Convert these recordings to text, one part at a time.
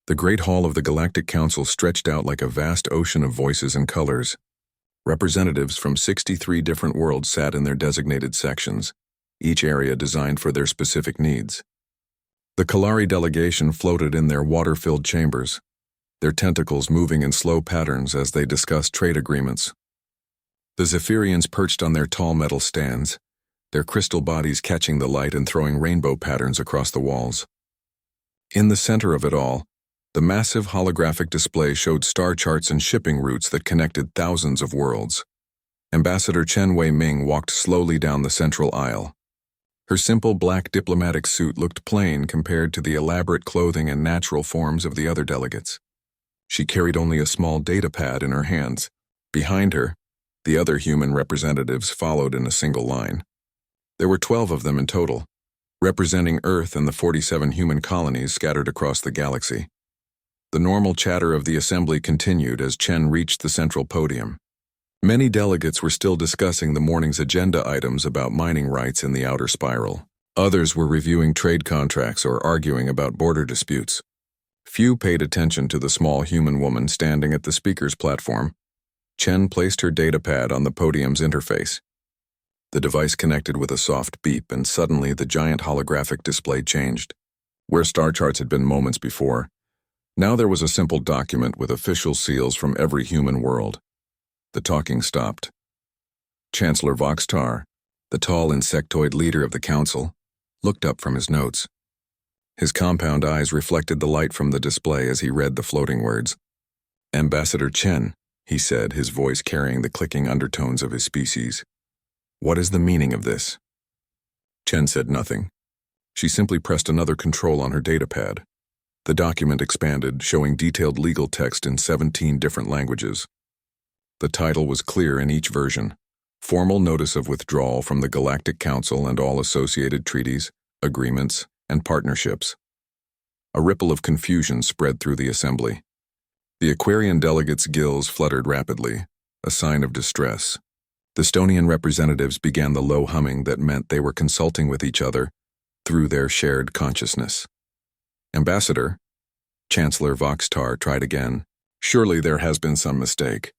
The Great Hall of the Galactic Council stretched out like a vast ocean of voices and colors. Representatives from 63 different worlds sat in their designated sections, each area designed for their specific needs. The Kalari delegation floated in their water-filled chambers, their tentacles moving in slow patterns as they discussed trade agreements. The Zephyrians perched on their tall metal stands, their crystal bodies catching the light and throwing rainbow patterns across the walls. In the center of it all, the massive holographic display showed star charts and shipping routes that connected thousands of worlds. Ambassador Chen Wei-Ming walked slowly down the central aisle. Her simple black diplomatic suit looked plain compared to the elaborate clothing and natural forms of the other delegates. She carried only a small data pad in her hands. Behind her, the other human representatives followed in a single line. There were 12 of them in total, representing Earth and the 47 human colonies scattered across the galaxy. The normal chatter of the assembly continued as Chen reached the central podium. Many delegates were still discussing the morning's agenda items about mining rights in the outer spiral. Others were reviewing trade contracts or arguing about border disputes. Few paid attention to the small human woman standing at the speaker's platform. Chen placed her datapad on the podium's interface. The device connected with a soft beep, and suddenly the giant holographic display changed. Where star charts had been moments before, now there was a simple document with official seals from every human world. The talking stopped. Chancellor Voxtar, the tall insectoid leader of the council, looked up from his notes. His compound eyes reflected the light from the display as he read the floating words. "Ambassador Chen," he said, his voice carrying the clicking undertones of his species. "What is the meaning of this?" Chen said nothing. She simply pressed another control on her datapad. The document expanded, showing detailed legal text in 17 different languages. The title was clear in each version: Formal Notice of Withdrawal from the Galactic Council and all associated treaties, agreements, and partnerships. A ripple of confusion spread through the assembly. The Aquarian delegates' gills fluttered rapidly, a sign of distress. The Stonian representatives began the low humming that meant they were consulting with each other through their shared consciousness. "Ambassador," Chancellor Voxtar tried again, "surely there has been some mistake.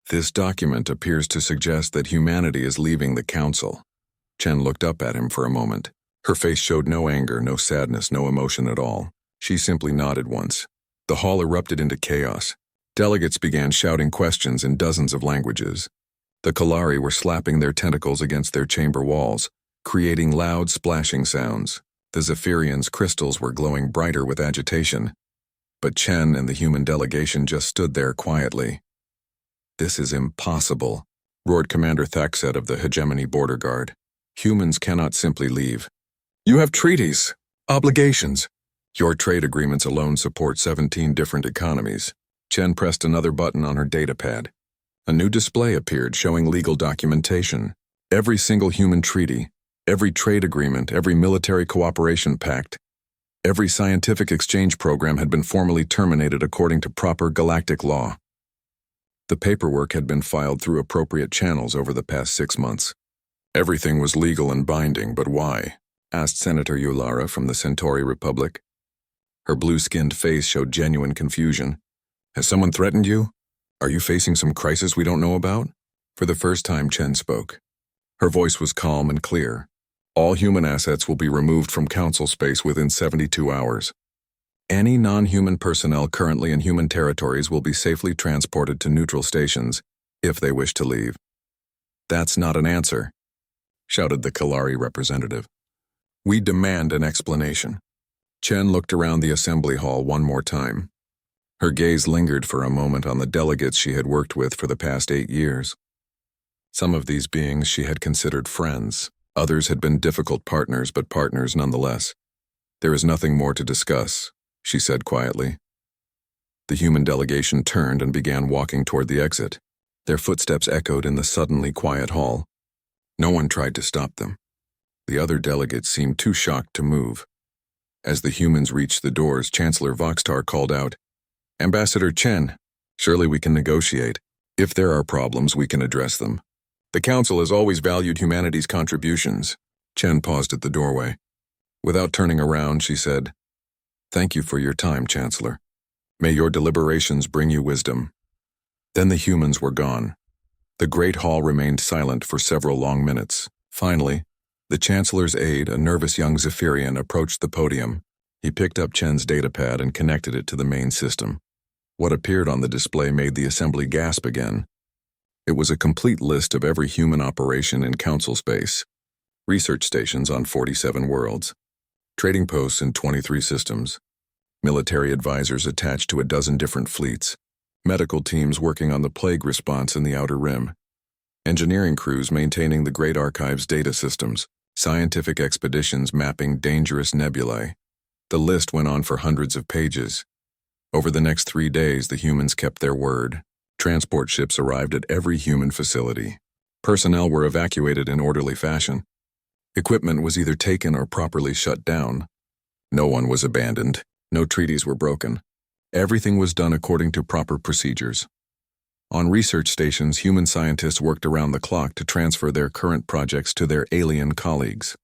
This document appears to suggest that humanity is leaving the Council." Chen looked up at him for a moment. Her face showed no anger, no sadness, no emotion at all. She simply nodded once. The hall erupted into chaos. Delegates began shouting questions in dozens of languages. The Kalari were slapping their tentacles against their chamber walls, creating loud splashing sounds. The Zephyrians' crystals were glowing brighter with agitation. But Chen and the human delegation just stood there quietly. "This is impossible," roared Commander Thaxet of the Hegemony Border Guard. "Humans cannot simply leave. You have treaties, obligations. Your trade agreements alone support 17 different economies." Chen pressed another button on her datapad. A new display appeared showing legal documentation. Every single human treaty, every trade agreement, every military cooperation pact, every scientific exchange program had been formally terminated according to proper galactic law. The paperwork had been filed through appropriate channels over the past 6 months. "Everything was legal and binding, but why?" asked Senator Yulara from the Centauri Republic. Her blue-skinned face showed genuine confusion. "Has someone threatened you? Are you facing some crisis we don't know about?" For the first time, Chen spoke. Her voice was calm and clear. "All human assets will be removed from Council space within 72 hours. Any non-human personnel currently in human territories will be safely transported to neutral stations if they wish to leave." "That's not an answer," shouted the Kalari representative. "We demand an explanation." Chen looked around the assembly hall one more time. Her gaze lingered for a moment on the delegates she had worked with for the past 8 years. Some of these beings she had considered friends. Others had been difficult partners, but partners nonetheless. "There is nothing more to discuss," she said quietly. The human delegation turned and began walking toward the exit. Their footsteps echoed in the suddenly quiet hall. No one tried to stop them. The other delegates seemed too shocked to move. As the humans reached the doors, Chancellor Voxtar called out, "Ambassador Chen, surely we can negotiate. If there are problems, we can address them. The Council has always valued humanity's contributions." Chen paused at the doorway. Without turning around, she said, "Thank you for your time, Chancellor. May your deliberations bring you wisdom. Then the humans were gone. The great hall remained silent for several long minutes. Finally, the Chancellor's aide, a nervous young Zephyrian, approached the podium. He picked up Chen's datapad and connected it to the main system. What appeared on the display made the assembly gasp again. It was a complete list of every human operation in Council space. Research stations on 47 worlds. Trading posts in 23 systems. Military advisors attached to a dozen different fleets. Medical teams working on the plague response in the Outer Rim. Engineering crews maintaining the Great Archive's data systems. Scientific expeditions mapping dangerous nebulae. The list went on for hundreds of pages. Over the next 3 days, the humans kept their word. Transport ships arrived at every human facility. Personnel were evacuated in orderly fashion. Equipment was either taken or properly shut down. No one was abandoned. No treaties were broken. Everything was done according to proper procedures. On research stations, human scientists worked around the clock to transfer their current projects to their alien colleagues.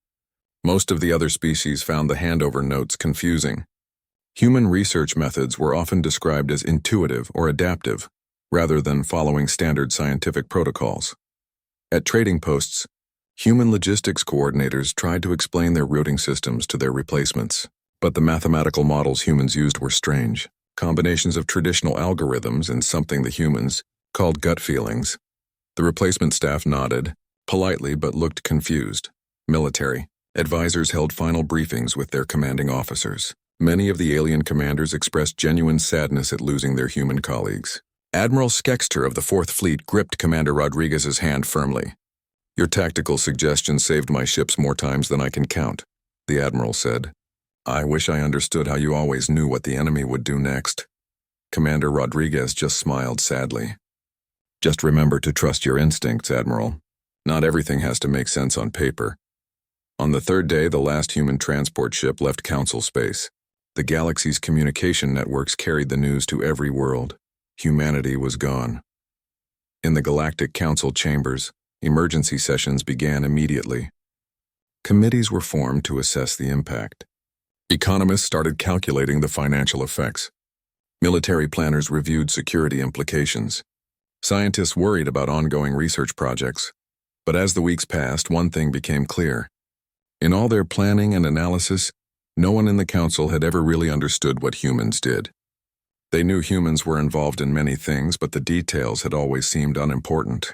Most of the other species found the handover notes confusing. Human research methods were often described as intuitive or adaptive, rather than following standard scientific protocols. At trading posts, human logistics coordinators tried to explain their routing systems to their replacements, but the mathematical models humans used were strange. Combinations of traditional algorithms and something the humans called gut feelings. The replacement staff nodded, politely but looked confused. Military advisors held final briefings with their commanding officers. Many of the alien commanders expressed genuine sadness at losing their human colleagues. Admiral Skexter of the 4th Fleet gripped Commander Rodriguez's hand firmly. "Your tactical suggestions saved my ships more times than I can count," the Admiral said. "I wish I understood how you always knew what the enemy would do next." Commander Rodriguez just smiled sadly. "Just remember to trust your instincts, Admiral. Not everything has to make sense on paper." On the 3rd day, the last human transport ship left Council space. The galaxy's communication networks carried the news to every world. Humanity was gone. In the Galactic Council chambers, emergency sessions began immediately. Committees were formed to assess the impact. Economists started calculating the financial effects. Military planners reviewed security implications. Scientists worried about ongoing research projects. But as the weeks passed, one thing became clear. In all their planning and analysis, no one in the Council had ever really understood what humans did. They knew humans were involved in many things, but the details had always seemed unimportant.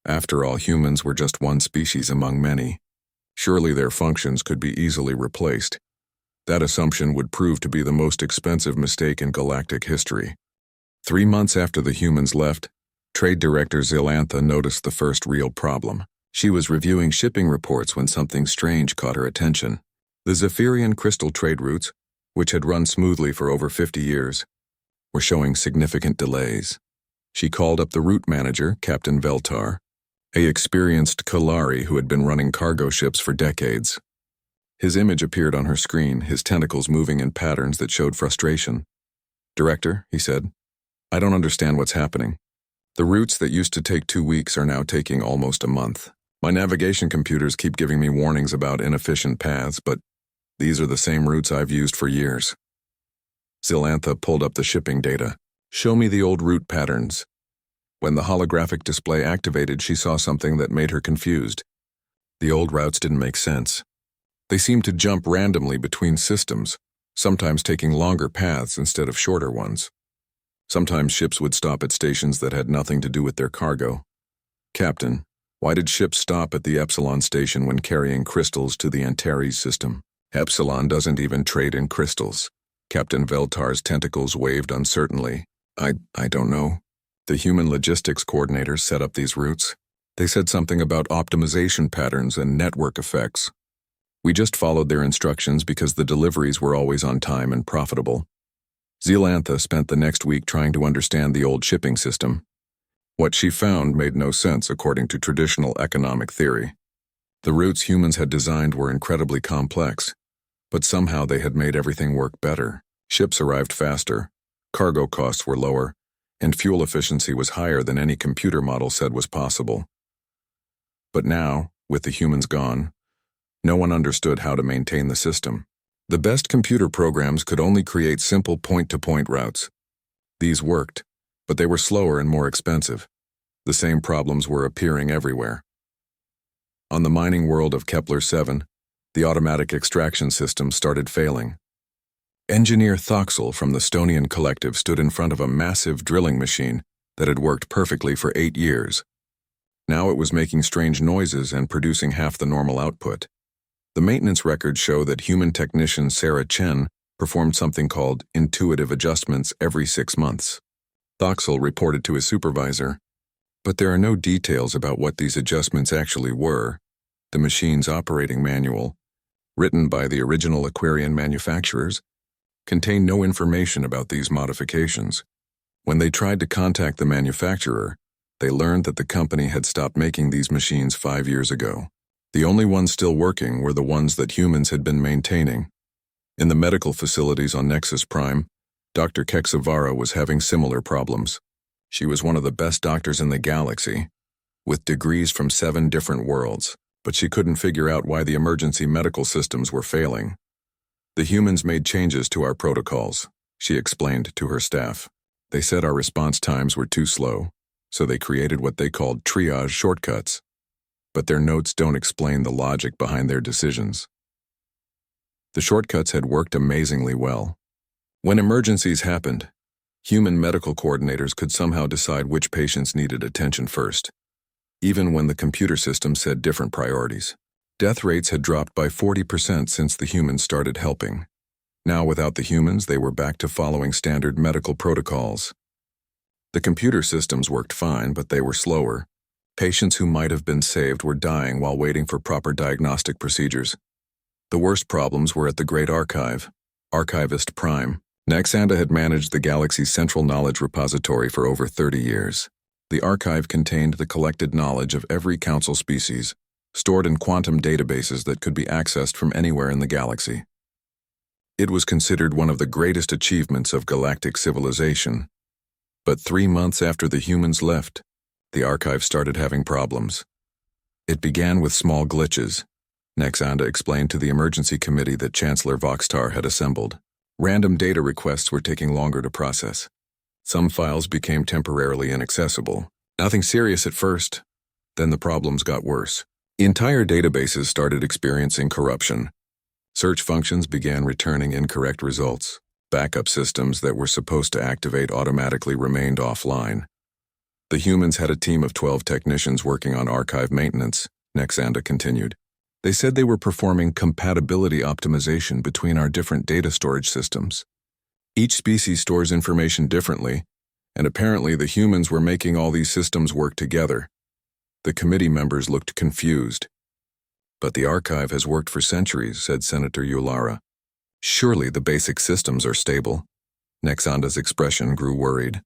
After all, humans were just one species among many. Surely their functions could be easily replaced. That assumption would prove to be the most expensive mistake in galactic history. 3 months after the humans left, Trade Director Zilantha noticed the first real problem. She was reviewing shipping reports when something strange caught her attention. The Zephyrian crystal trade routes, which had run smoothly for over 50 years, were showing significant delays. She called up the route manager, Captain Veltar, an experienced Kalari who had been running cargo ships for decades. His image appeared on her screen, his tentacles moving in patterns that showed frustration. "Director," he said, "I don't understand what's happening. The routes that used to take 2 weeks are now taking almost a month. My navigation computers keep giving me warnings about inefficient paths, but these are the same routes I've used for years." Zilantha pulled up the shipping data. "Show me the old route patterns." When the holographic display activated, she saw something that made her confused. The old routes didn't make sense. They seemed to jump randomly between systems, sometimes taking longer paths instead of shorter ones. Sometimes ships would stop at stations that had nothing to do with their cargo. "Captain, why did ships stop at the Epsilon station when carrying crystals to the Antares system?" "Epsilon doesn't even trade in crystals." Captain Veltar's tentacles waved uncertainly. I don't know. The human logistics coordinators set up these routes. They said something about optimization patterns and network effects. We just followed their instructions because the deliveries were always on time and profitable." Zilantha spent the next week trying to understand the old shipping system. What she found made no sense according to traditional economic theory. The routes humans had designed were incredibly complex, but somehow they had made everything work better. Ships arrived faster, cargo costs were lower, and fuel efficiency was higher than any computer model said was possible. But now, with the humans gone, no one understood how to maintain the system. The best computer programs could only create simple point-to-point routes. These worked, but they were slower and more expensive. The same problems were appearing everywhere. On the mining world of Kepler-7, the automatic extraction system started failing. Engineer Thoxel from the Stonian Collective stood in front of a massive drilling machine that had worked perfectly for 8 years. Now it was making strange noises and producing half the normal output. The maintenance records show that human technician Sarah Chen performed something called intuitive adjustments every 6 months. Thoxel reported to his supervisor, but there are no details about what these adjustments actually were. The machine's operating manual, written by the original Aquarian manufacturers, contained no information about these modifications. When they tried to contact the manufacturer, they learned that the company had stopped making these machines 5 years ago. The only ones still working were the ones that humans had been maintaining. In the medical facilities on Nexus Prime, Dr. Kexavara was having similar problems. She was one of the best doctors in the galaxy, with degrees from 7 different worlds, but she couldn't figure out why the emergency medical systems were failing. The humans made changes to our protocols, she explained to her staff. They said our response times were too slow, so they created what they called triage shortcuts. But their notes don't explain the logic behind their decisions. The shortcuts had worked amazingly well. When emergencies happened, human medical coordinators could somehow decide which patients needed attention first, even when the computer system set different priorities. Death rates had dropped by 40% since the humans started helping. Now, without the humans, they were back to following standard medical protocols. The computer systems worked fine, but they were slower. Patients who might have been saved were dying while waiting for proper diagnostic procedures. The worst problems were at the Great Archive, Archivist Prime. Nexanda had managed the galaxy's central knowledge repository for over 30 years. The archive contained the collected knowledge of every council species, stored in quantum databases that could be accessed from anywhere in the galaxy. It was considered one of the greatest achievements of galactic civilization. But 3 months after the humans left, the archive started having problems. It began with small glitches. Nexanda explained to the emergency committee that Chancellor Voxtar had assembled. Random data requests were taking longer to process. Some files became temporarily inaccessible. Nothing serious at first. Then the problems got worse. Entire databases started experiencing corruption. Search functions began returning incorrect results. Backup systems that were supposed to activate automatically remained offline. The humans had a team of 12 technicians working on archive maintenance, Nexanda continued. They said they were performing compatibility optimization between our different data storage systems. Each species stores information differently, and apparently the humans were making all these systems work together. The committee members looked confused. But the archive has worked for centuries, said Senator Yulara. Surely the basic systems are stable. Nexanda's expression grew worried.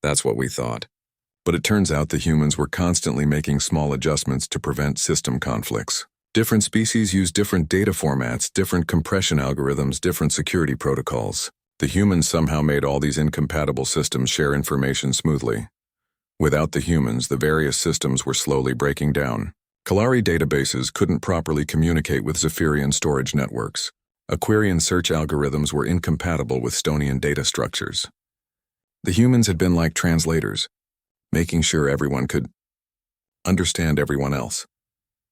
That's what we thought. But it turns out the humans were constantly making small adjustments to prevent system conflicts. Different species use different data formats, different compression algorithms, different security protocols. The humans somehow made all these incompatible systems share information smoothly. Without the humans, the various systems were slowly breaking down. Kalari databases couldn't properly communicate with Zephyrian storage networks. Aquarian search algorithms were incompatible with Stonian data structures. The humans had been like translators, making sure everyone could understand everyone else.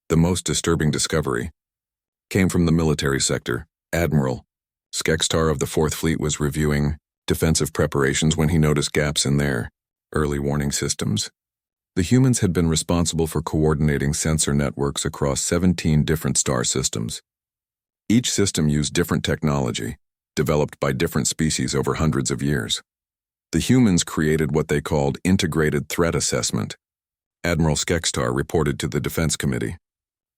The most disturbing discovery came from the military sector. Admiral Skextar of the 4th Fleet was reviewing defensive preparations when he noticed gaps in their early warning systems. The humans had been responsible for coordinating sensor networks across 17 different star systems. Each system used different technology, developed by different species over hundreds of years. The humans created what they called integrated threat assessment. Admiral Skextar reported to the Defense Committee.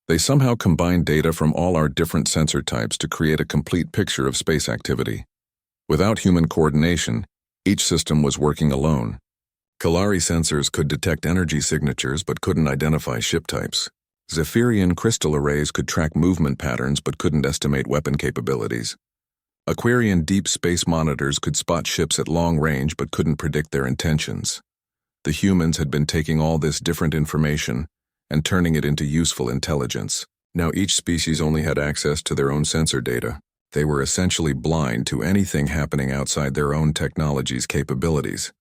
They somehow combined data from all our different sensor types to create a complete picture of space activity. Without human coordination, each system was working alone. Kalari sensors could detect energy signatures but couldn't identify ship types. Zephyrian crystal arrays could track movement patterns but couldn't estimate weapon capabilities. Aquarian deep space monitors could spot ships at long range but couldn't predict their intentions. The humans had been taking all this different information and turning it into useful intelligence. Now each species only had access to their own sensor data. They were essentially blind to anything happening outside their own technology's capabilities.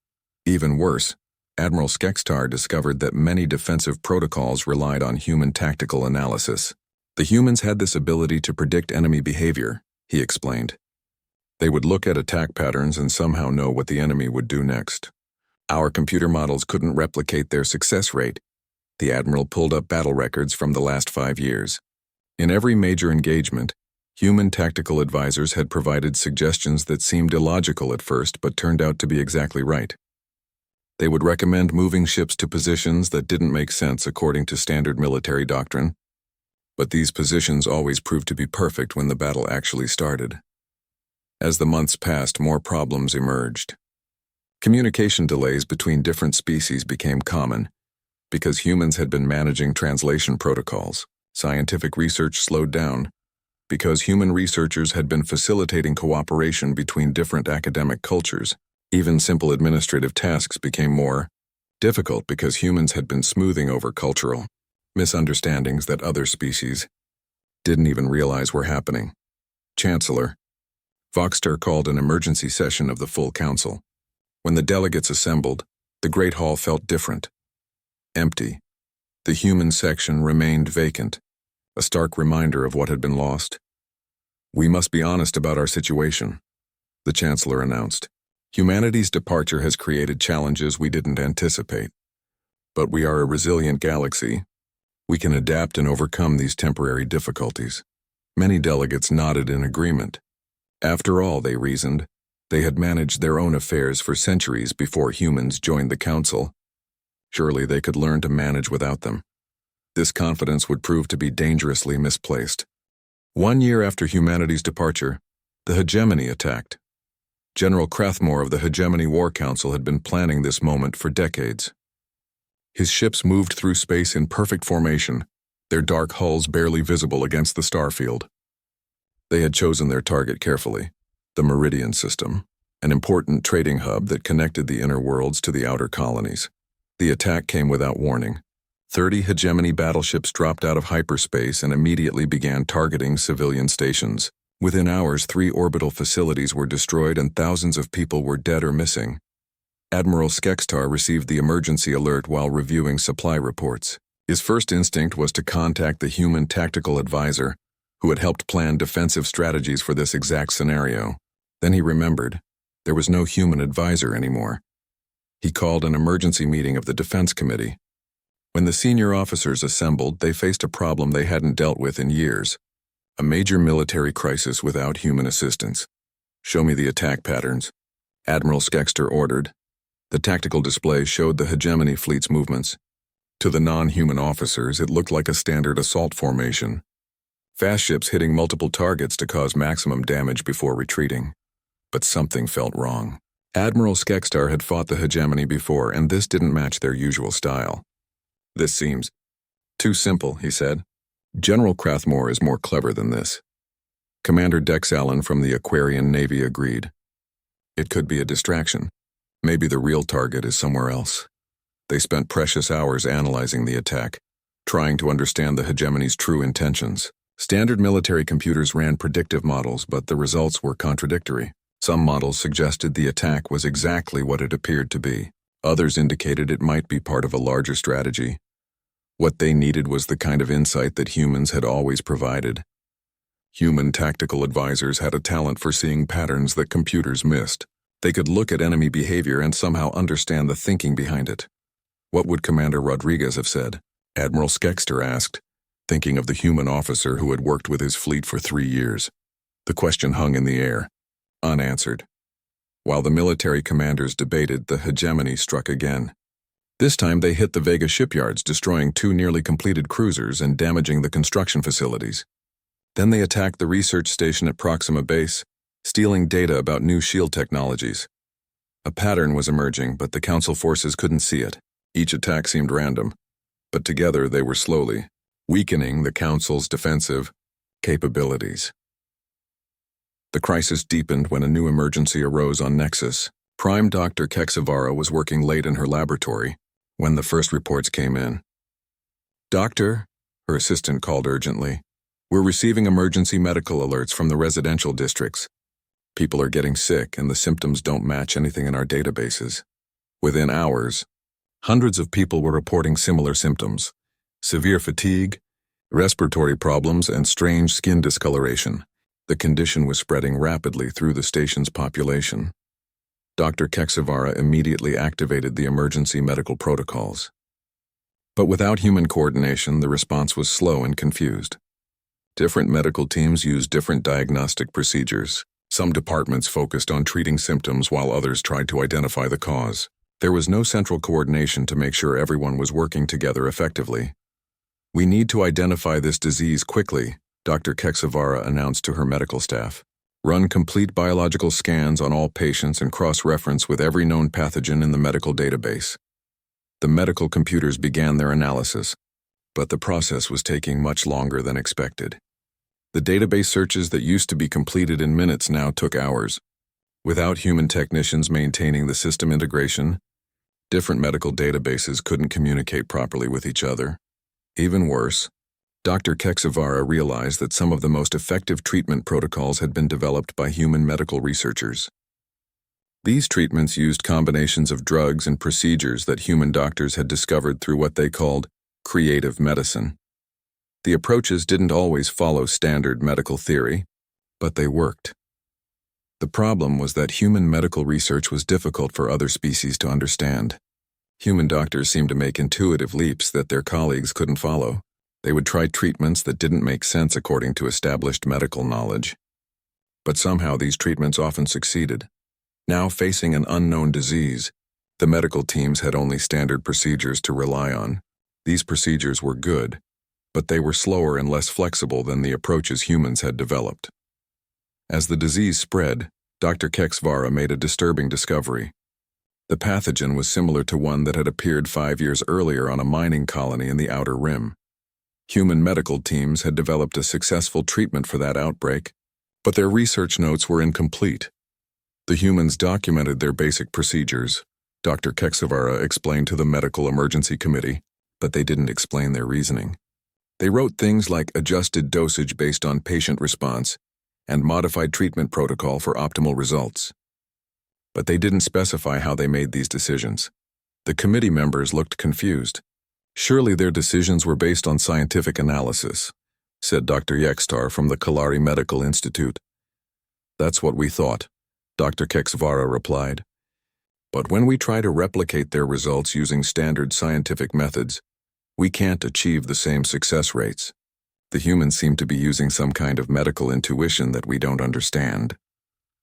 Even worse, Admiral Skextar discovered that many defensive protocols relied on human tactical analysis. The humans had this ability to predict enemy behavior, he explained. They would look at attack patterns and somehow know what the enemy would do next. Our computer models couldn't replicate their success rate. The Admiral pulled up battle records from the last 5 years. In every major engagement, human tactical advisors had provided suggestions that seemed illogical at first but turned out to be exactly right. They would recommend moving ships to positions that didn't make sense according to standard military doctrine, but these positions always proved to be perfect when the battle actually started. As the months passed, more problems emerged. Communication delays between different species became common because humans had been managing translation protocols. Scientific research slowed down because human researchers had been facilitating cooperation between different academic cultures. Even simple administrative tasks became more difficult because humans had been smoothing over cultural misunderstandings that other species didn't even realize were happening. Chancellor Voxter called an emergency session of the full council. When the delegates assembled, the Great Hall felt different. Empty. The human section remained vacant, a stark reminder of what had been lost. "We must be honest about our situation," the Chancellor announced. "Humanity's departure has created challenges we didn't anticipate. But we are a resilient galaxy. We can adapt and overcome these temporary difficulties." Many delegates nodded in agreement. After all, they reasoned, they had managed their own affairs for centuries before humans joined the Council. Surely they could learn to manage without them. This confidence would prove to be dangerously misplaced. 1 year after humanity's departure, the hegemony attacked. General Krathmore of the Hegemony War Council had been planning this moment for decades. His ships moved through space in perfect formation, their dark hulls barely visible against the starfield. They had chosen their target carefully, the Meridian System, an important trading hub that connected the inner worlds to the outer colonies. The attack came without warning. 30 hegemony battleships dropped out of hyperspace and immediately began targeting civilian stations. Within hours, 3 orbital facilities were destroyed and thousands of people were dead or missing. Admiral Skextar received the emergency alert while reviewing supply reports. His first instinct was to contact the human tactical advisor, who had helped plan defensive strategies for this exact scenario. Then he remembered, there was no human advisor anymore. He called an emergency meeting of the Defense Committee. When the senior officers assembled, they faced a problem they hadn't dealt with in years. A major military crisis without human assistance. "Show me the attack patterns," Admiral Skextar ordered. The tactical display showed the hegemony fleet's movements. To the non-human officers, it looked like a standard assault formation. Fast ships hitting multiple targets to cause maximum damage before retreating. But something felt wrong. Admiral Skextar had fought the hegemony before, and this didn't match their usual style. "This seems too simple," he said. "General Krathmore is more clever than this." Commander Dex Allen from the Aquarian Navy agreed. "It could be a distraction. Maybe the real target is somewhere else." They spent precious hours analyzing the attack, trying to understand the hegemony's true intentions. Standard military computers ran predictive models, but the results were contradictory. Some models suggested the attack was exactly what it appeared to be. Others indicated it might be part of a larger strategy. What they needed was the kind of insight that humans had always provided. Human tactical advisors had a talent for seeing patterns that computers missed. They could look at enemy behavior and somehow understand the thinking behind it. What would Commander Rodriguez have said? Admiral Skextar asked, thinking of the human officer who had worked with his fleet for 3 years. The question hung in the air, unanswered. While the military commanders debated, the hegemony struck again. This time they hit the Vega shipyards, destroying 2 nearly completed cruisers and damaging the construction facilities. Then they attacked the research station at Proxima Base, stealing data about new shield technologies. A pattern was emerging, but the Council forces couldn't see it. Each attack seemed random, but together they were slowly weakening the Council's defensive capabilities. The crisis deepened when a new emergency arose on Nexus. Prime Dr. Kexavara was working late in her laboratory when the first reports came in. "Doctor," her assistant called urgently, We're receiving emergency medical alerts from the residential districts. People are getting sick and the symptoms don't match anything in our databases. Within hours, hundreds of people were reporting similar symptoms: severe fatigue, respiratory problems, and strange skin discoloration. The condition was spreading rapidly through the station's population. Dr. Keksavara immediately activated the emergency medical protocols. But without human coordination, the response was slow and confused. Different medical teams used different diagnostic procedures. Some departments focused on treating symptoms while others tried to identify the cause. There was no central coordination to make sure everyone was working together effectively. "We need to identify this disease quickly," Dr. Keksavara announced to her medical staff. "Run complete biological scans on all patients and cross-reference with every known pathogen in the medical database." The medical computers began their analysis, but the process was taking much longer than expected. The database searches that used to be completed in minutes now took hours. Without human technicians maintaining the system integration, different medical databases couldn't communicate properly with each other. Even worse, Dr. Keksavara realized that some of the most effective treatment protocols had been developed by human medical researchers. These treatments used combinations of drugs and procedures that human doctors had discovered through what they called creative medicine. The approaches didn't always follow standard medical theory, but they worked. The problem was that human medical research was difficult for other species to understand. Human doctors seemed to make intuitive leaps that their colleagues couldn't follow. They would try treatments that didn't make sense according to established medical knowledge. But somehow these treatments often succeeded. Now facing an unknown disease, the medical teams had only standard procedures to rely on. These procedures were good, but they were slower and less flexible than the approaches humans had developed. As the disease spread, Dr. Keksavara made a disturbing discovery. The pathogen was similar to one that had appeared 5 years earlier on a mining colony in the Outer Rim. Human medical teams had developed a successful treatment for that outbreak, but their research notes were incomplete. The humans documented their basic procedures, Dr. Keksavara explained to the Medical Emergency Committee, but they didn't explain their reasoning. They wrote things like adjusted dosage based on patient response and modified treatment protocol for optimal results. But they didn't specify how they made these decisions. The committee members looked confused. "Surely their decisions were based on scientific analysis," said Dr. Yekstar from the Kalari Medical Institute. "That's what we thought," Dr. Keksavara replied. "But when we try to replicate their results using standard scientific methods, we can't achieve the same success rates. The humans seem to be using some kind of medical intuition that we don't understand."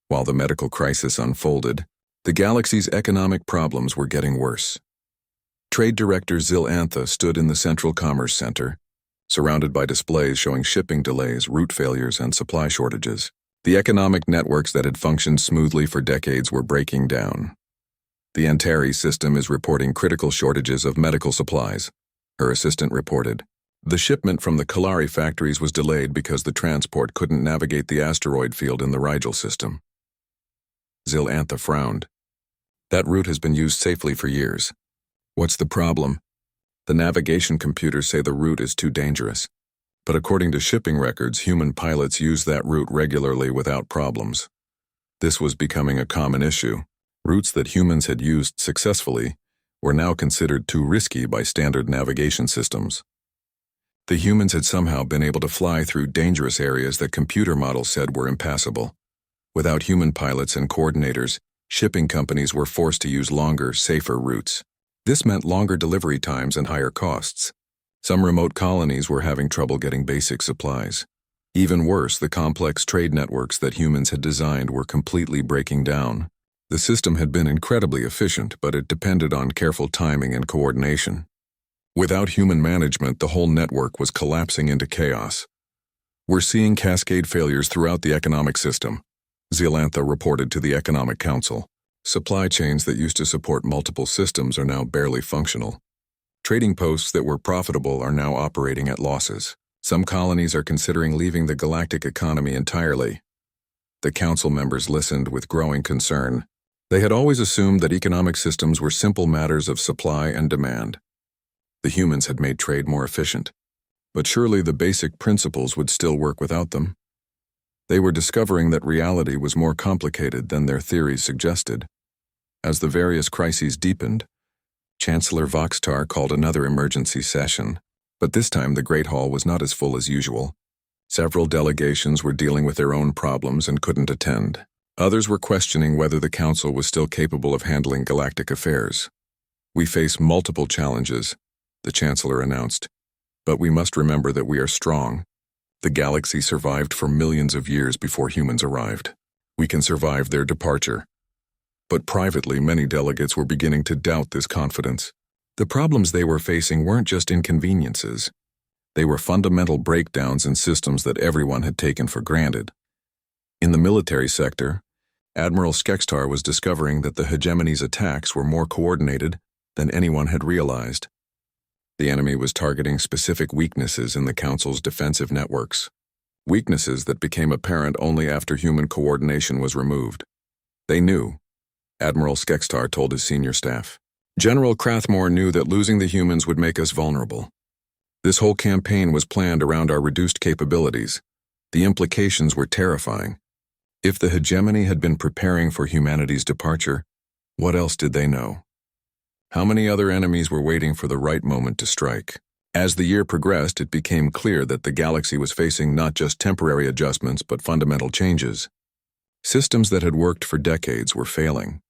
While the medical crisis unfolded, the galaxy's economic problems were getting worse. Trade Director Zil Antha stood in the Central Commerce Center, surrounded by displays showing shipping delays, route failures, and supply shortages. The economic networks that had functioned smoothly for decades were breaking down. "The Antares system is reporting critical shortages of medical supplies," her assistant reported. "The shipment from the Kalari factories was delayed because the transport couldn't navigate the asteroid field in the Rigel system." Zil Antha frowned. "That route has been used safely for years. What's the problem?" "The navigation computers say the route is too dangerous. But according to shipping records, human pilots use that route regularly without problems." This was becoming a common issue. Routes that humans had used successfully were now considered too risky by standard navigation systems. The humans had somehow been able to fly through dangerous areas that computer models said were impassable. Without human pilots and coordinators, shipping companies were forced to use longer, safer routes. This meant longer delivery times and higher costs. Some remote colonies were having trouble getting basic supplies. Even worse, the complex trade networks that humans had designed were completely breaking down. The system had been incredibly efficient, but it depended on careful timing and coordination. Without human management, the whole network was collapsing into chaos. "We're seeing cascade failures throughout the economic system," Zil Antha reported to the Economic Council. "Supply chains that used to support multiple systems are now barely functional. Trading posts that were profitable are now operating at losses. Some colonies are considering leaving the galactic economy entirely." The council members listened with growing concern. They had always assumed that economic systems were simple matters of supply and demand. The humans had made trade more efficient. But surely the basic principles would still work without them. They were discovering that reality was more complicated than their theories suggested. As the various crises deepened, Chancellor Voxtar called another emergency session, but this time the Great Hall was not as full as usual. Several delegations were dealing with their own problems and couldn't attend. Others were questioning whether the Council was still capable of handling galactic affairs. "We face multiple challenges," the Chancellor announced, "but we must remember that we are strong. The galaxy survived for millions of years before humans arrived. We can survive their departure." But privately, many delegates were beginning to doubt this confidence. The problems they were facing weren't just inconveniences. They were fundamental breakdowns in systems that everyone had taken for granted. In the military sector, Admiral Skextar was discovering that the hegemony's attacks were more coordinated than anyone had realized. The enemy was targeting specific weaknesses in the Council's defensive networks, weaknesses that became apparent only after human coordination was removed. They knew, Admiral Skextar told his senior staff. General Krathmore knew that losing the humans would make us vulnerable. This whole campaign was planned around our reduced capabilities. The implications were terrifying. If the hegemony had been preparing for humanity's departure, what else did they know? How many other enemies were waiting for the right moment to strike? As the year progressed, it became clear that the galaxy was facing not just temporary adjustments but fundamental changes. Systems that had worked for decades were failing.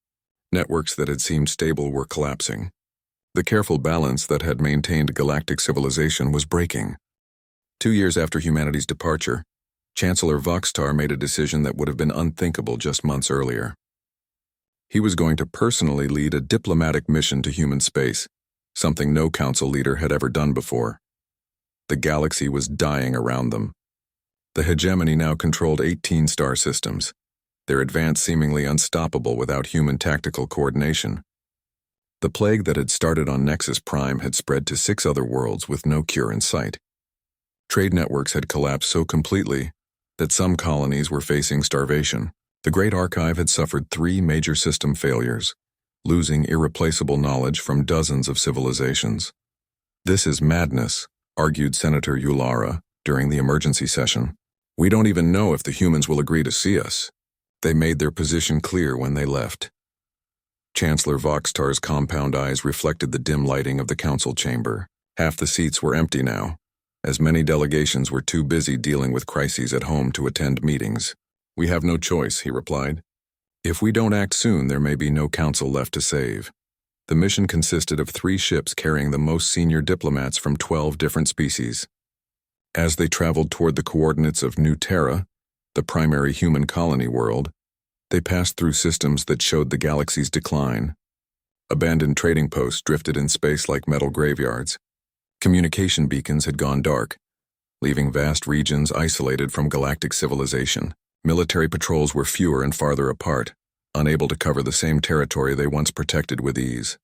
Networks that had seemed stable were collapsing. The careful balance that had maintained galactic civilization was breaking. 2 years after humanity's departure, Chancellor Voxtar made a decision that would have been unthinkable just months earlier. He was going to personally lead a diplomatic mission to human space, something no council leader had ever done before. The galaxy was dying around them. The hegemony now controlled 18 star systems, their advance seemingly unstoppable without human tactical coordination. The plague that had started on Nexus Prime had spread to 6 other worlds with no cure in sight. Trade networks had collapsed so completely that some colonies were facing starvation. The Great Archive had suffered 3 major system failures, losing irreplaceable knowledge from dozens of civilizations. "This is madness," argued Senator Ulara during the emergency session. "We don't even know if the humans will agree to see us." They made their position clear when they left. Chancellor Voxtar's compound eyes reflected the dim lighting of the council chamber. Half the seats were empty now, as many delegations were too busy dealing with crises at home to attend meetings. "We have no choice," he replied. "If we don't act soon, there may be no council left to save." The mission consisted of 3 ships carrying the most senior diplomats from 12 different species. As they traveled toward the coordinates of New Terra, the primary human colony world, they passed through systems that showed the galaxy's decline. Abandoned trading posts drifted in space like metal graveyards. Communication beacons had gone dark, leaving vast regions isolated from galactic civilization. Military patrols were fewer and farther apart, unable to cover the same territory they once protected with ease.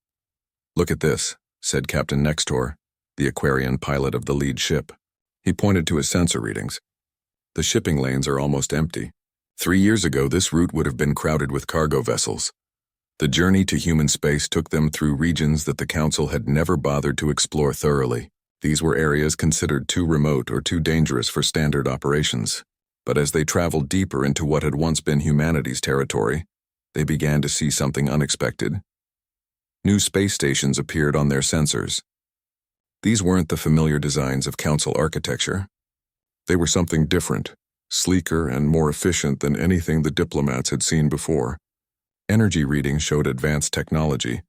"Look at this," said Captain Nextor, the Aquarian pilot of the lead ship. He pointed to his sensor readings. "The shipping lanes are almost empty. 3 years ago, this route would have been crowded with cargo vessels. The journey to human space took them through regions that the Council had never bothered to explore thoroughly. These were areas considered too remote or too dangerous for standard operations. But as they traveled deeper into what had once been humanity's territory, they began to see something unexpected. New space stations appeared on their sensors. These weren't the familiar designs of Council architecture. They were something different, sleeker and more efficient than anything the diplomats had seen before. Energy readings showed advanced technology,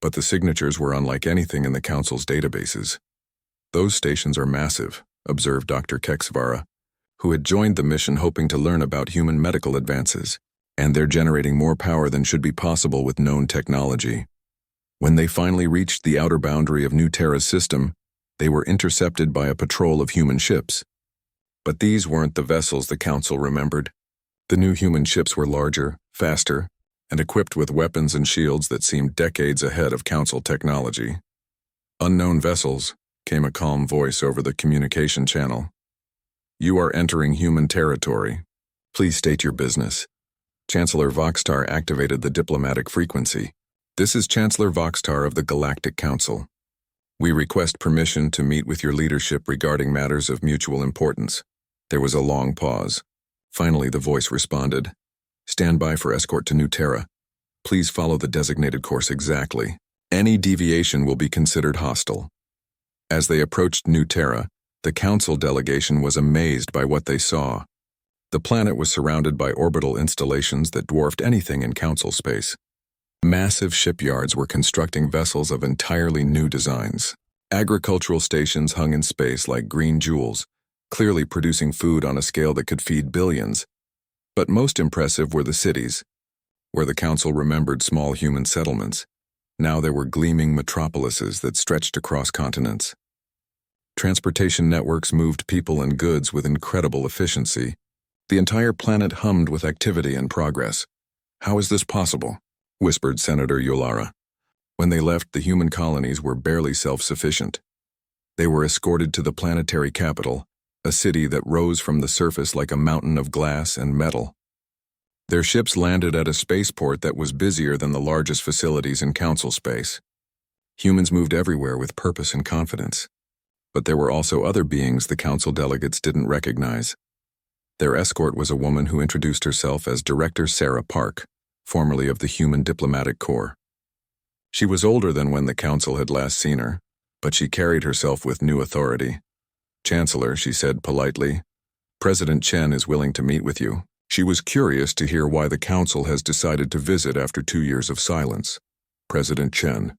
but the signatures were unlike anything in the Council's databases. "Those stations are massive," observed Dr. Kexvara, who had joined the mission hoping to learn about human medical advances, "and they're generating more power than should be possible with known technology." When they finally reached the outer boundary of New Terra's system, they were intercepted by a patrol of human ships. But these weren't the vessels the Council remembered. The new human ships were larger, faster, and equipped with weapons and shields that seemed decades ahead of Council technology. "Unknown vessels," came a calm voice over the communication channel. "You are entering human territory. Please state your business." Chancellor Voxtar activated the diplomatic frequency. "This is Chancellor Voxtar of the Galactic Council. We request permission to meet with your leadership regarding matters of mutual importance. There was a long pause. Finally, the voice responded. Stand by for escort to New Terra. Please follow the designated course exactly. Any deviation will be considered hostile. As they approached New Terra, the council delegation was amazed by what they saw. The planet was surrounded by orbital installations that dwarfed anything in council space. Massive shipyards were constructing vessels of entirely new designs. Agricultural stations hung in space like green jewels, clearly producing food on a scale that could feed billions. But most impressive were the cities, where the council remembered small human settlements. Now there were gleaming metropolises that stretched across continents. Transportation networks moved people and goods with incredible efficiency. The entire planet hummed with activity and progress. How is this possible? Whispered Senator Yulara. When they left, the human colonies were barely self-sufficient. They were escorted to the planetary capital, a city that rose from the surface like a mountain of glass and metal. Their ships landed at a spaceport that was busier than the largest facilities in council space. Humans moved everywhere with purpose and confidence. But there were also other beings the council delegates didn't recognize. Their escort was a woman who introduced herself as Director Sarah Park, formerly of the Human Diplomatic Corps. She was older than when the council had last seen her, but she carried herself with new authority. Chancellor, she said politely, President Chen is willing to meet with you. She was curious to hear why the council has decided to visit after 2 years of silence. President Chen.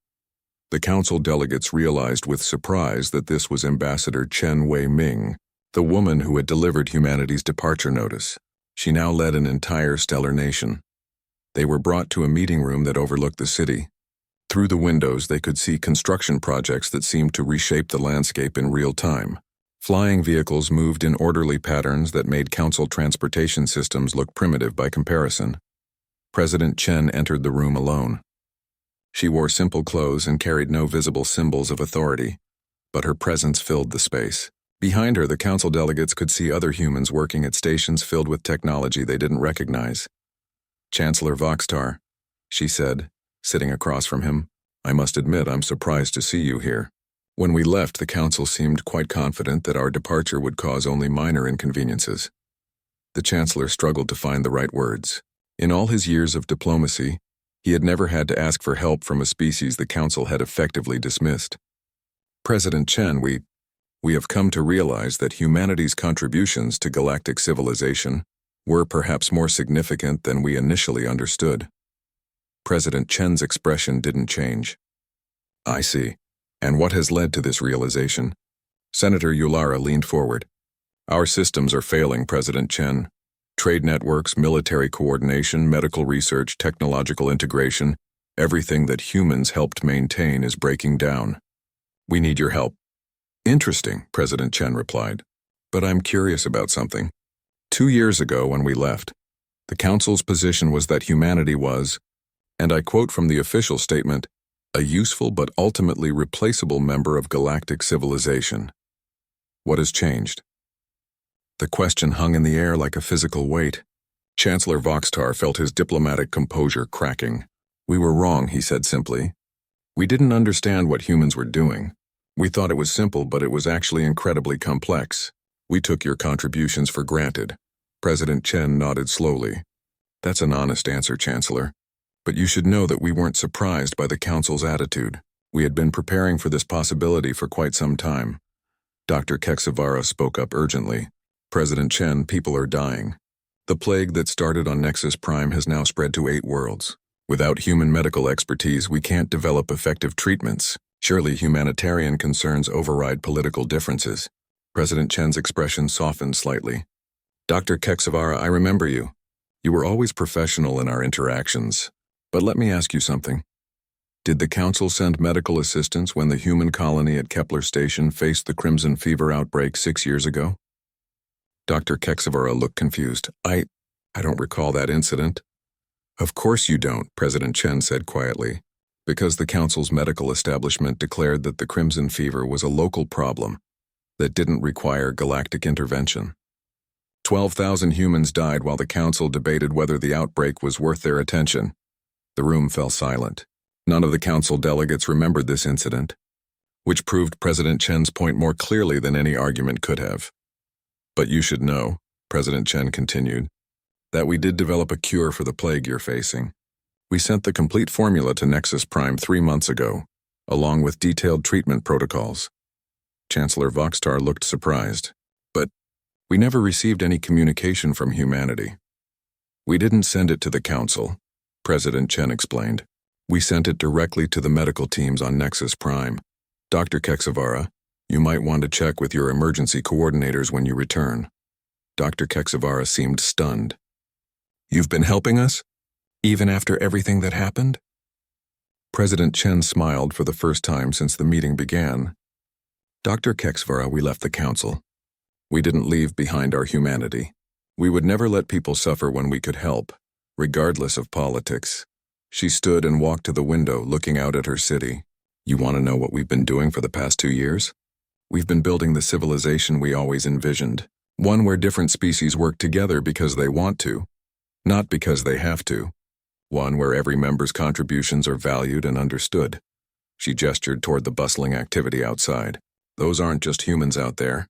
The council delegates realized with surprise that this was Ambassador Chen Wei-Ming, the woman who had delivered humanity's departure notice. She now led an entire stellar nation. They were brought to a meeting room that overlooked the city. Through the windows, they could see construction projects that seemed to reshape the landscape in real time. Flying vehicles moved in orderly patterns that made council transportation systems look primitive by comparison. President Chen entered the room alone. She wore simple clothes and carried no visible symbols of authority, but her presence filled the space. Behind her, the council delegates could see other humans working at stations filled with technology they didn't recognize. Chancellor Voxtar, she said, sitting across from him, I must admit I'm surprised to see you here. When we left, the council seemed quite confident that our departure would cause only minor inconveniences. The chancellor struggled to find the right words. In all his years of diplomacy, he had never had to ask for help from a species the council had effectively dismissed. President Chen, we have come to realize that humanity's contributions to galactic civilization were perhaps more significant than we initially understood. President Chen's expression didn't change. I see. And what has led to this realization? Senator Yulara leaned forward. Our systems are failing, President Chen. Trade networks, military coordination, medical research, technological integration, everything that humans helped maintain is breaking down. We need your help. Interesting, President Chen replied. But I'm curious about something. 2 years ago when we left, the Council's position was that humanity was, and I quote from the official statement, a useful but ultimately replaceable member of galactic civilization. What has changed? The question hung in the air like a physical weight. Chancellor Voxtar felt his diplomatic composure cracking. We were wrong, he said simply. We didn't understand what humans were doing. We thought it was simple, but it was actually incredibly complex. We took your contributions for granted. President Chen nodded slowly. That's an honest answer, Chancellor. But you should know that we weren't surprised by the Council's attitude. We had been preparing for this possibility for quite some time. Dr. Keksavara spoke up urgently. President Chen, people are dying. The plague that started on Nexus Prime has now spread to 8 worlds. Without human medical expertise, we can't develop effective treatments. Surely humanitarian concerns override political differences. President Chen's expression softened slightly. Dr. Keksavara, I remember you. You were always professional in our interactions. But let me ask you something. Did the Council send medical assistance when the human colony at Kepler Station faced the Crimson Fever outbreak 6 years ago? Dr. Keksavara looked confused. I don't recall that incident. Of course you don't, President Chen said quietly, because the Council's medical establishment declared that the Crimson Fever was a local problem that didn't require galactic intervention. 12,000 humans died while the Council debated whether the outbreak was worth their attention. The room fell silent. None of the Council delegates remembered this incident. which proved President Chen's point more clearly than any argument could have. But you should know, President Chen continued, that we did develop a cure for the plague you're facing. We sent the complete formula to Nexus Prime 3 months ago, along with detailed treatment protocols. Chancellor Voxtar looked surprised. But we never received any communication from humanity. We didn't send it to the Council, President Chen explained. We sent it directly to the medical teams on Nexus Prime. Dr. Keksavara, you might want to check with your emergency coordinators when you return. Dr. Keksavara seemed stunned. You've been helping us? Even after everything that happened? President Chen smiled for the first time since the meeting began. Dr. Keksavara, we left the Council. We didn't leave behind our humanity. We would never let people suffer when we could help, regardless of politics. She stood and walked to the window, looking out at her city. You want to know what we've been doing for the past 2 years? We've been building the civilization we always envisioned. One where different species work together because they want to, not because they have to. One where every member's contributions are valued and understood. She gestured toward the bustling activity outside. Those aren't just humans out there.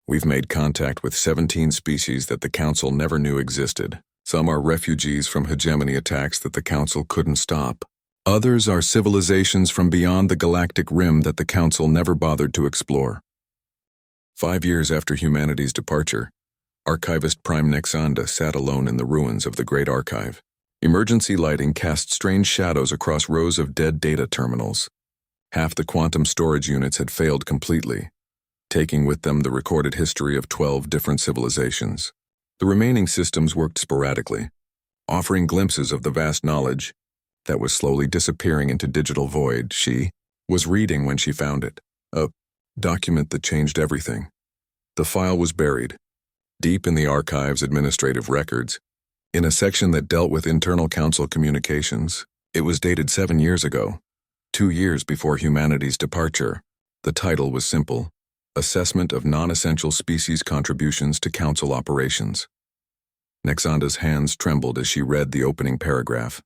We've made contact with 17 species that the Council never knew existed. Some are refugees from hegemony attacks that the Council couldn't stop. Others are civilizations from beyond the galactic rim that the Council never bothered to explore. 5 years after humanity's departure, Archivist Prime Nexanda sat alone in the ruins of the Great Archive. Emergency lighting cast strange shadows across rows of dead data terminals. Half the quantum storage units had failed completely, taking with them the recorded history of 12 different civilizations. The remaining systems worked sporadically, offering glimpses of the vast knowledge that was slowly disappearing into digital void. She was reading when she found it, a document that changed everything. The file was buried, deep in the archive's administrative records, in a section that dealt with internal council communications. It was dated 7 years ago, 2 years before humanity's departure. The title was simple: Assessment of Non-Essential Species Contributions to Council Operations. Nexanda's hands trembled as she read the opening paragraph.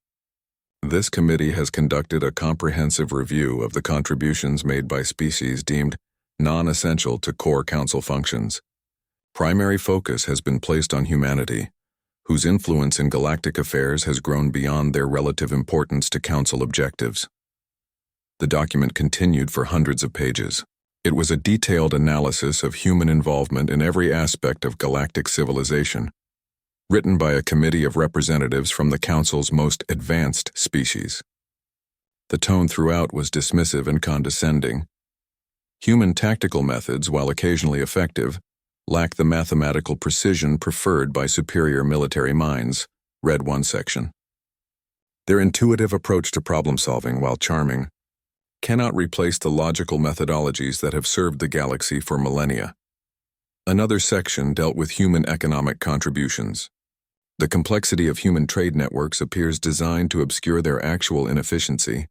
This committee has conducted a comprehensive review of the contributions made by species deemed non-essential to core council functions. Primary focus has been placed on humanity, whose influence in galactic affairs has grown beyond their relative importance to council objectives. The document continued for hundreds of pages. It was a detailed analysis of human involvement in every aspect of galactic civilization, written by a committee of representatives from the Council's most advanced species. The tone throughout was dismissive and condescending. Human tactical methods, while occasionally effective, lack the mathematical precision preferred by superior military minds, read one section. Their intuitive approach to problem-solving, while charming, cannot replace the logical methodologies that have served the galaxy for millennia. Another section dealt with human economic contributions. The complexity of human trade networks appears designed to obscure their actual inefficiency.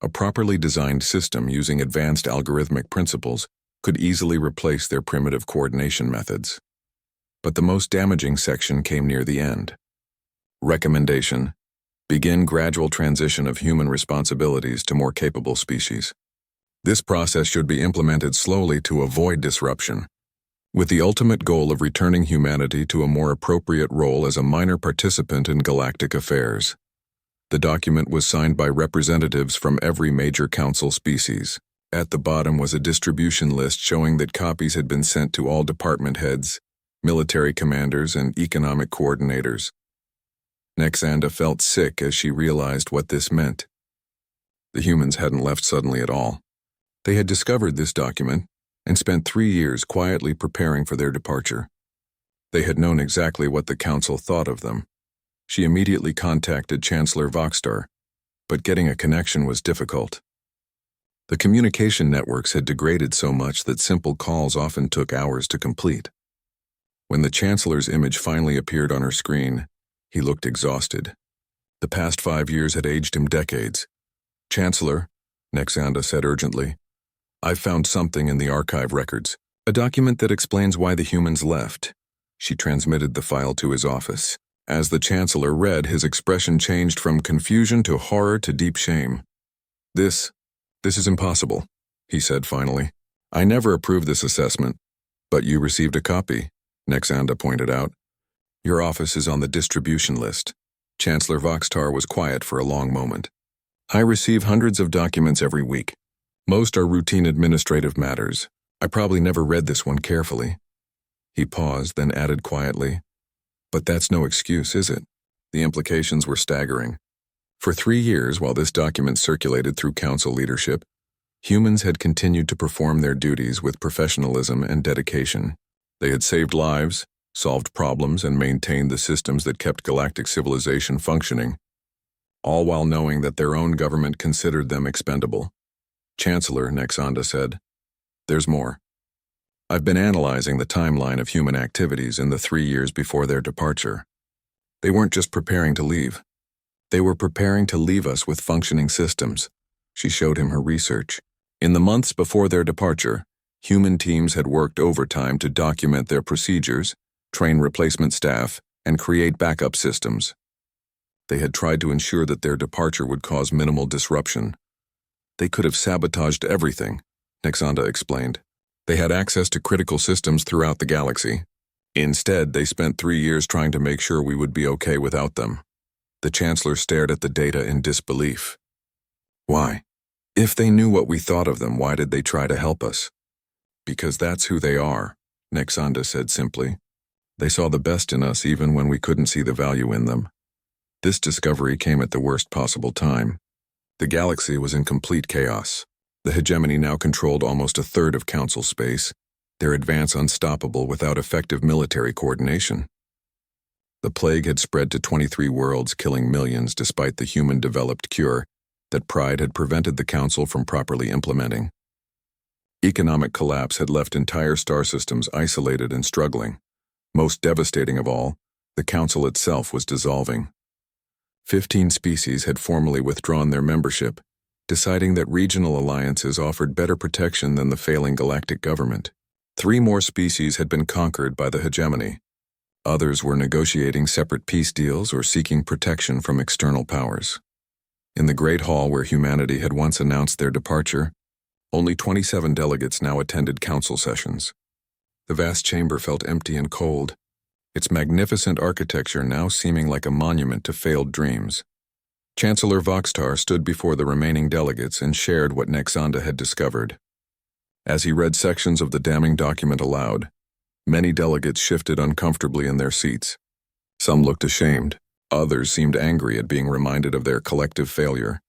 A properly designed system using advanced algorithmic principles could easily replace their primitive coordination methods. But the most damaging section came near the end. Recommendation: begin gradual transition of human responsibilities to more capable species. This process should be implemented slowly to avoid disruption, with the ultimate goal of returning humanity to a more appropriate role as a minor participant in galactic affairs. The document was signed by representatives from every major council species. At the bottom was a distribution list showing that copies had been sent to all department heads, military commanders, and economic coordinators. Nexanda felt sick as she realized what this meant. The humans hadn't left suddenly at all. They had discovered this document and spent 3 years quietly preparing for their departure. They had known exactly what the council thought of them. She immediately contacted Chancellor Voxtar, but getting a connection was difficult. The communication networks had degraded so much that simple calls often took hours to complete. When the Chancellor's image finally appeared on her screen, he looked exhausted. The past 5 years had aged him decades. "Chancellor," Nexanda said urgently, "I've found something in the archive records, a document that explains why the humans left." She transmitted the file to his office. As the Chancellor read, his expression changed from confusion to horror to deep shame. This is impossible," he said finally. I never approved this assessment, but you received a copy, Nexanda pointed out. Your office is on the distribution list. Chancellor Voxtar was quiet for a long moment. I receive hundreds of documents every week. Most are routine administrative matters. I probably never read this one carefully. He paused, then added quietly, but that's no excuse, is it? The implications were staggering. For 3 years, while this document circulated through council leadership, humans had continued to perform their duties with professionalism and dedication. They had saved lives, solved problems, and maintained the systems that kept galactic civilization functioning, all while knowing that their own government considered them expendable. Chancellor, Nexanda said, there's more. I've been analyzing the timeline of human activities in the 3 years before their departure. They weren't just preparing to leave. They were preparing to leave us with functioning systems. She showed him her research. In the months before their departure, human teams had worked overtime to document their procedures, train replacement staff, and create backup systems. They had tried to ensure that their departure would cause minimal disruption. They could have sabotaged everything, Nexanda explained. They had access to critical systems throughout the galaxy. Instead, they spent 3 years trying to make sure we would be okay without them. The Chancellor stared at the data in disbelief. Why? If they knew what we thought of them, why did they try to help us? Because that's who they are, Nexanda said simply. They saw the best in us even when we couldn't see the value in them. This discovery came at the worst possible time. The galaxy was in complete chaos. The hegemony now controlled almost a third of Council space, their advance unstoppable without effective military coordination. The plague had spread to 23 worlds, killing millions despite the human-developed cure that Pride had prevented the Council from properly implementing. Economic collapse had left entire star systems isolated and struggling. Most devastating of all, the Council itself was dissolving. 15 species had formally withdrawn their membership, deciding that regional alliances offered better protection than the failing galactic government. 3 more species had been conquered by the hegemony. Others were negotiating separate peace deals or seeking protection from external powers. In the Great Hall where humanity had once announced their departure, only 27 delegates now attended council sessions. The vast chamber felt empty and cold, its magnificent architecture now seeming like a monument to failed dreams. Chancellor Voxtar stood before the remaining delegates and shared what Nexanda had discovered. As he read sections of the damning document aloud, many delegates shifted uncomfortably in their seats. Some looked ashamed, others seemed angry at being reminded of their collective failure.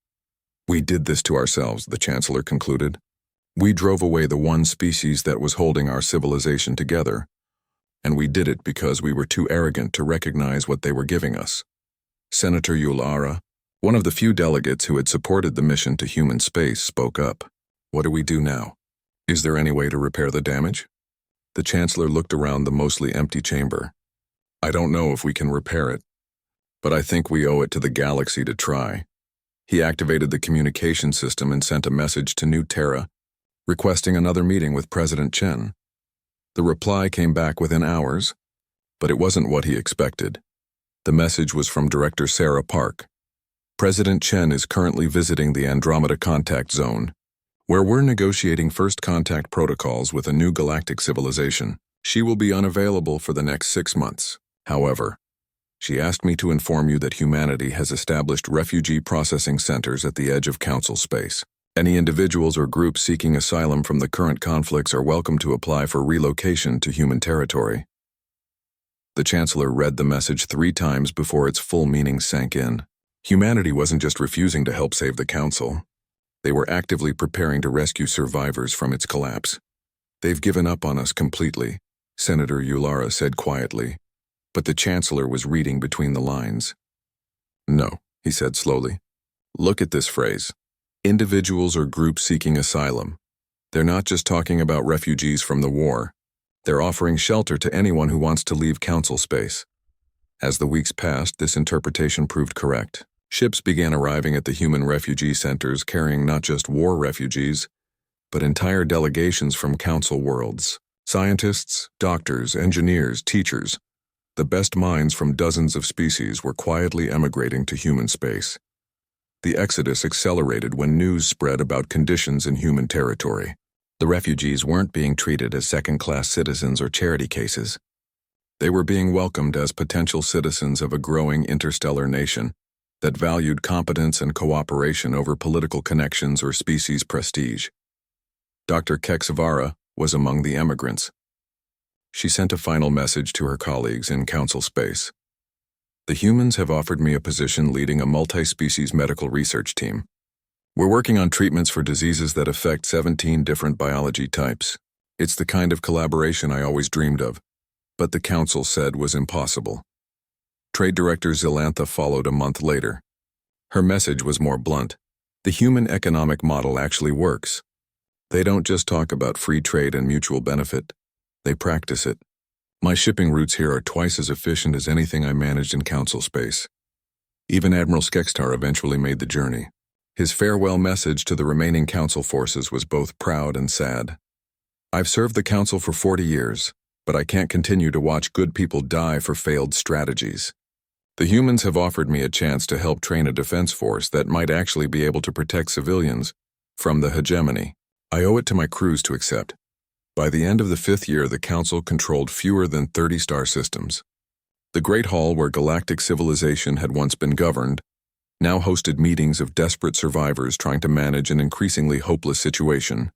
We did this to ourselves, the Chancellor concluded. We drove away the one species that was holding our civilization together, and we did it because we were too arrogant to recognize what they were giving us. Senator Yulara, one of the few delegates who had supported the mission to human space, spoke up. What do we do now? Is there any way to repair the damage? The Chancellor looked around the mostly empty chamber. I don't know if we can repair it, but I think we owe it to the galaxy to try. He activated the communication system and sent a message to New Terra, requesting another meeting with President Chen. The reply came back within hours, but it wasn't what he expected. The message was from Director Sarah Park. President Chen is currently visiting the Andromeda Contact Zone, where we're negotiating first contact protocols with a new galactic civilization. She will be unavailable for the next 6 months. However, she asked me to inform you that humanity has established refugee processing centers at the edge of Council space. Any individuals or groups seeking asylum from the current conflicts are welcome to apply for relocation to human territory. The Chancellor read the message 3 times before its full meaning sank in. Humanity wasn't just refusing to help save the Council. They were actively preparing to rescue survivors from its collapse. They've given up on us completely, Senator Yulara said quietly, but the Chancellor was reading between the lines. No, he said slowly. Look at this phrase. Individuals or groups seeking asylum. They're not just talking about refugees from the war. They're offering shelter to anyone who wants to leave Council space. As the weeks passed, this interpretation proved correct. Ships began arriving at the human refugee centers carrying not just war refugees, but entire delegations from Council worlds. Scientists, doctors, engineers, teachers. The best minds from dozens of species were quietly emigrating to human space. The exodus accelerated when news spread about conditions in human territory. The refugees weren't being treated as second-class citizens or charity cases. They were being welcomed as potential citizens of a growing interstellar nation that valued competence and cooperation over political connections or species prestige. Dr. Keksavara was among the emigrants. She sent a final message to her colleagues in Council Space. The humans have offered me a position leading a multi-species medical research team. We're working on treatments for diseases that affect 17 different biology types. It's the kind of collaboration I always dreamed of, but the Council said was impossible. Trade Director Zilantha followed a month later. Her message was more blunt. The human economic model actually works. They don't just talk about free trade and mutual benefit. They practice it. My shipping routes here are twice as efficient as anything I managed in Council Space. Even Admiral Skekstar eventually made the journey. His farewell message to the remaining Council forces was both proud and sad. I've served the Council for 40 years, but I can't continue to watch good people die for failed strategies. The humans have offered me a chance to help train a defense force that might actually be able to protect civilians from the hegemony. I owe it to my crews to accept. By the end of the 5th year, the Council controlled fewer than 30 star systems. The Great Hall, where galactic civilization had once been governed, now hosted meetings of desperate survivors trying to manage an increasingly hopeless situation.